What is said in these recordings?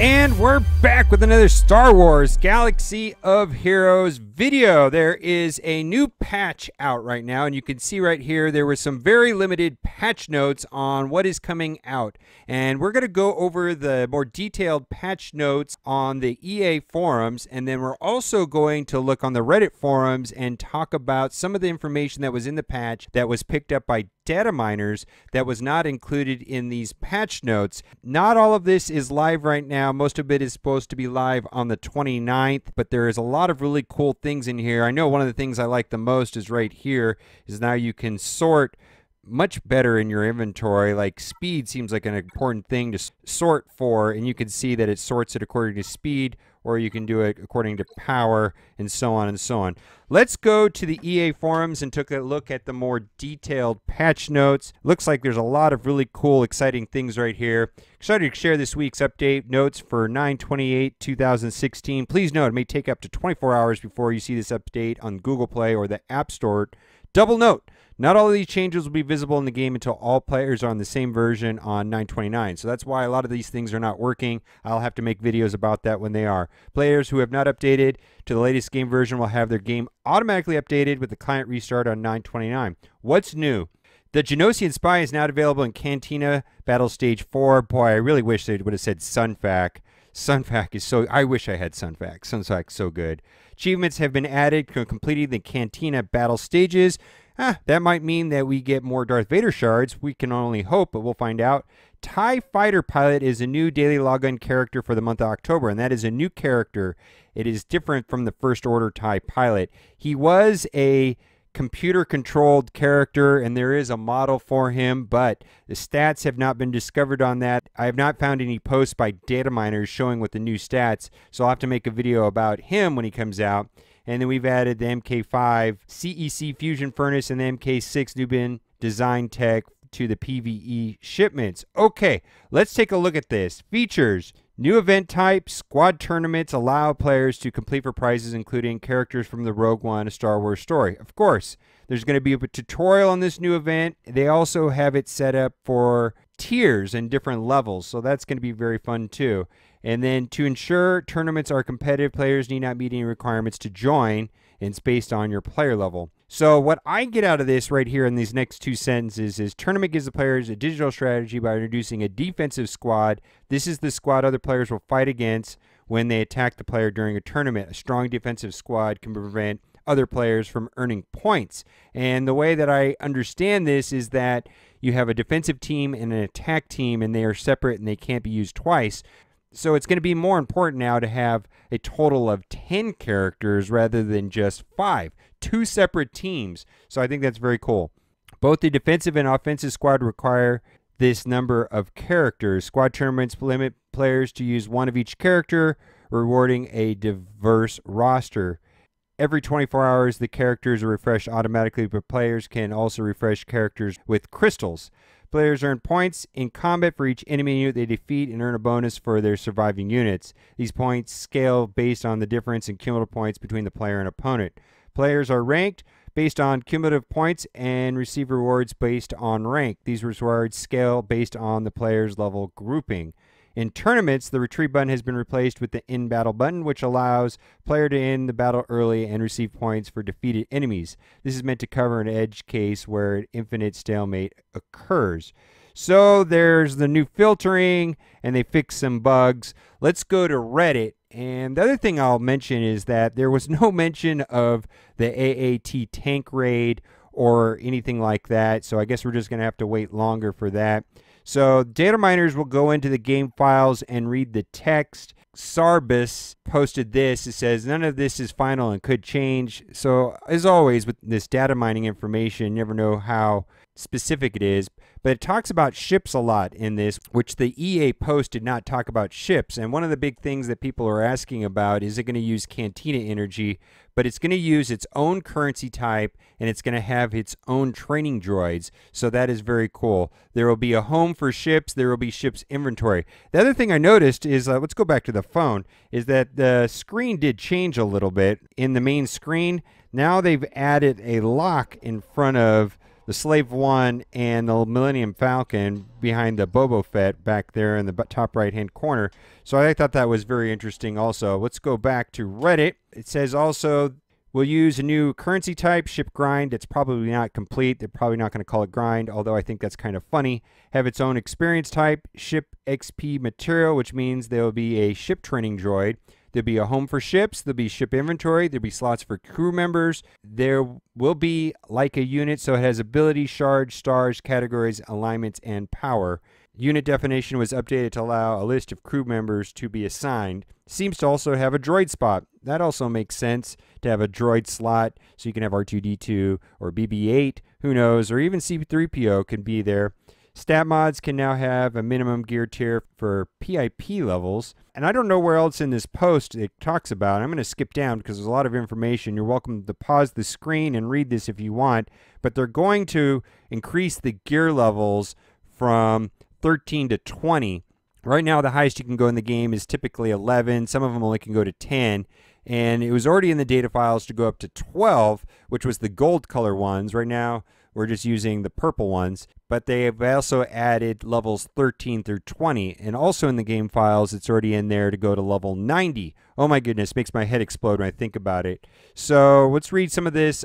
And we're back with another Star Wars Galaxy of Heroes video. There is a new patch out right now, and you can see right here there were some very limited patch notes on what is coming out. And we're going to go over the more detailed patch notes on the EA forums, and then we're also going to look on the Reddit forums and talk about some of the information that was in the patch that was picked up by dataminers that was not included in these patch notes. Not all of this is live right now. Most of it is supposed to be live on the 29th, but there is a lot of really cool things in here. I know one of the things I like the most is right here, is now you can sort much better in your inventory. Like speed seems like an important thing to sort for, and you can see that it sorts it according to speed, or you can do it according to power, and so on and so on. Let's go to the EA forums and take a look at the more detailed patch notes. Looks like there's a lot of really cool, exciting things right here. Excited to share this week's update notes for 9/28/2016. Please note, it may take up to 24 hours before you see this update on Google Play or the App Store. Double note, not all of these changes will be visible in the game until all players are on the same version on 9/29. So that's why a lot of these things are not working. I'll have to make videos about that when they are. Players who have not updated to the latest game version will have their game automatically updated with the client restart on 9/29. What's new? The Genosian Spy is now available in Cantina Battle Stage 4. Boy, I really wish they would have said Sunfac. Sunfac is so... I wish I had Sunfac. Sunfac's so good. Achievements have been added to completing the Cantina Battle Stages. That might mean that we get more Darth Vader shards. We can only hope, but we'll find out. TIE Fighter Pilot is a new daily logon character for the month of October, and that is a new character. It is different from the First Order TIE Pilot. He was a computer-controlled character, and there is a model for him, but the stats have not been discovered on that. I have not found any posts by dataminers showing what the new stats, so I'll have to make a video about him when he comes out. And then we've added the MK5 CEC Fusion Furnace and the MK6 Nubian Design Tech to the PvE shipments. Okay, let's take a look at this. Features. New event type. Squad tournaments allow players to complete for prizes, including characters from the Rogue One, A Star Wars Story. Of course, there's going to be a tutorial on this new event. They also have it set up for tiers and different levels, so that's going to be very fun too. And then to ensure tournaments are competitive, players need not meet any requirements to join, and it's based on your player level. So what I get out of this right here in these next two sentences is tournament gives the players a digital strategy by introducing a defensive squad. This is the squad other players will fight against when they attack the player during a tournament. A strong defensive squad can prevent other players from earning points. And the way that I understand this is that you have a defensive team and an attack team, and they are separate and they can't be used twice. So it's going to be more important now to have a total of 10 characters rather than just 5. 2 separate teams. So I think that's very cool. Both the defensive and offensive squad require this number of characters. Squad tournaments limit players to use one of each character, rewarding a diverse roster. Every 24 hours, the characters are refreshed automatically, but players can also refresh characters with crystals. Players earn points in combat for each enemy unit they defeat and earn a bonus for their surviving units. These points scale based on the difference in cumulative points between the player and opponent. Players are ranked based on cumulative points and receive rewards based on rank. These rewards scale based on the player's level grouping. In tournaments, the retreat button has been replaced with the end battle button, which allows player to end the battle early and receive points for defeated enemies. This is meant to cover an edge case where an infinite stalemate occurs. So there's the new filtering, and they fixed some bugs. Let's go to Reddit. And the other thing I'll mention is that there was no mention of the AAT tank raid or anything like that. So I guess we're just going to have to wait longer for that. So dataminers will go into the game files and read the text. Sarbus posted this. It says, none of this is final and could change. So as always with this data mining information, you never know how specific it is. But it talks about ships a lot in this, which the EA post did not talk about ships. And one of the big things that people are asking about is it going to use Cantina energy, but it's going to use its own currency type, and it's going to have its own training droids. So that is very cool. There will be a home for ships. There will be ships inventory. The other thing I noticed is, let's go back to the phone, is that the screen did change a little bit in the main screen. Now they've added a lock in front of the Slave One and the Millennium Falcon behind the Boba Fett back there in the top right-hand corner. So I thought that was very interesting also. Let's go back to Reddit. It says also, we'll use a new currency type, ship grind. It's probably not complete. They're probably not going to call it grind, although I think that's kind of funny. Have its own experience type, ship XP material, which means there will be a ship training droid. There'll be a home for ships. There'll be ship inventory. There'll be slots for crew members. There will be like a unit, so it has ability, shards, stars, categories, alignments, and power. Unit definition was updated to allow a list of crew members to be assigned. Seems to also have a droid spot. That also makes sense to have a droid slot, so you can have R2-D2 or BB-8, who knows, or even C-3PO can be there. Stat mods can now have a minimum gear tier for PIP levels. And I don't know where else in this post it talks about. I'm going to skip down because there's a lot of information. You're welcome to pause the screen and read this if you want. But they're going to increase the gear levels from 13 to 20. Right now, the highest you can go in the game is typically 11. Some of them only can go to 10. And it was already in the data files to go up to 12, which was the gold color ones. Right now, we're just using the purple ones. But they have also added levels 13 through 20. And also in the game files, it's already in there to go to level 90. Oh my goodness, makes my head explode when I think about it. So let's read some of this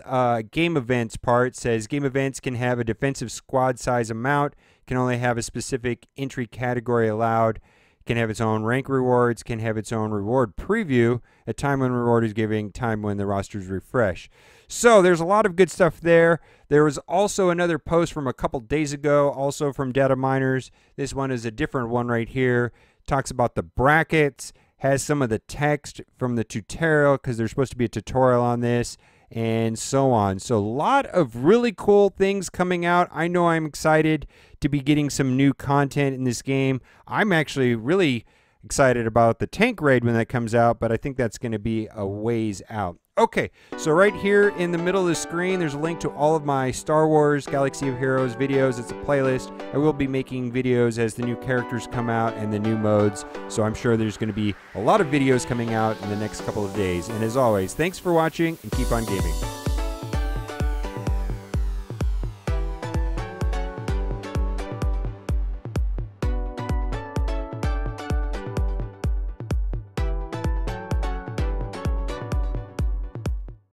game events part. It says game events can have a defensive squad size amount, can only have a specific entry category allowed, can have its own rank rewards, can have its own reward preview, a time when reward is giving, time when the rosters refresh. So there's a lot of good stuff there. There was also another post from a couple days ago, also from dataminers. This one is a different one right here. Talks about the brackets, has some of the text from the tutorial because there's supposed to be a tutorial on this, and so on. So a lot of really cool things coming out. I know I'm excited to be getting some new content in this game. I'm actually really excited about the tank raid when that comes out, but I think that's going to be a ways out. Okay, so right here in the middle of the screen, there's a link to all of my Star Wars Galaxy of Heroes videos. It's a playlist. I will be making videos as the new characters come out and the new modes, so I'm sure there's going to be a lot of videos coming out in the next couple of days. And as always, thanks for watching and keep on gaming.